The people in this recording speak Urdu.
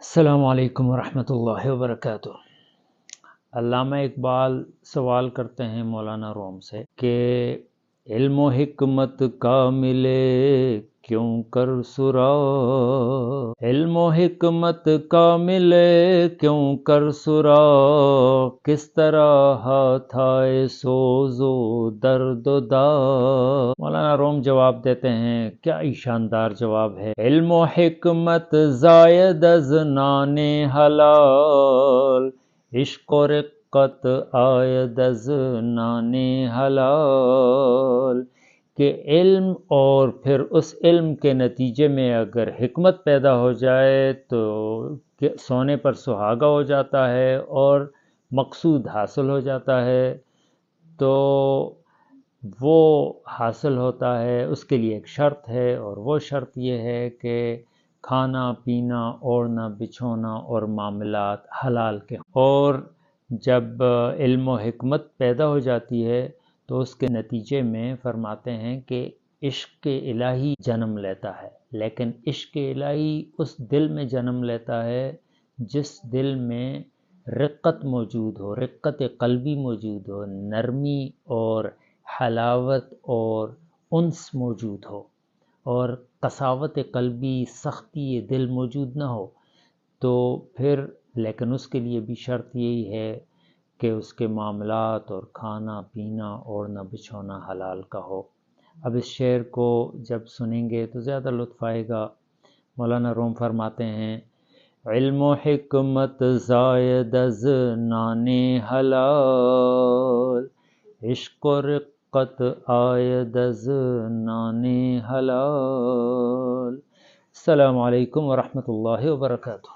السلام علیکم ورحمۃ اللہ وبرکاتہ۔ علامہ اقبال سوال کرتے ہیں مولانا روم سے کہ علم و حکمت کا ملے کیوں کر سرا، علم و حکمت کا ملے کیوں کر سرا، کس طرح ہاتھائے سوز و درد و دا۔ مولانا روم جواب دیتے ہیں، کیا ہی شاندار جواب ہے۔ علم و حکمت زائد از نان حلال، عشق و رقت آید از نان حلال، کہ علم اور پھر اس علم کے نتیجے میں اگر حکمت پیدا ہو جائے تو سونے پر سہاگا ہو جاتا ہے اور مقصود حاصل ہو جاتا ہے۔ تو وہ حاصل ہوتا ہے، اس کے لیے ایک شرط ہے، اور وہ شرط یہ ہے کہ کھانا پینا اوڑھنا بچھونا اور معاملات حلال کے ہوں۔ اور جب علم و حکمت پیدا ہو جاتی ہے تو اس کے نتیجے میں فرماتے ہیں کہ عشق الہی جنم لیتا ہے، لیکن عشق الہی اس دل میں جنم لیتا ہے جس دل میں رقت موجود ہو، رقت قلبی موجود ہو، نرمی اور حلاوت اور انس موجود ہو، اور قساوت قلبی سختی دل موجود نہ ہو۔ تو پھر لیکن اس کے لیے بھی شرط یہی ہے کہ اس کے معاملات اور کھانا پینا اوڑھنا بچھونا حلال کا ہو۔ اب اس شعر کو جب سنیں گے تو زیادہ لطف آئے گا۔ مولانا روم فرماتے ہیں، علم و حکمت زائد از نان حلال، عشق و رقت آید از نان حلال۔ السلام علیکم ورحمۃ اللہ وبرکاتہ۔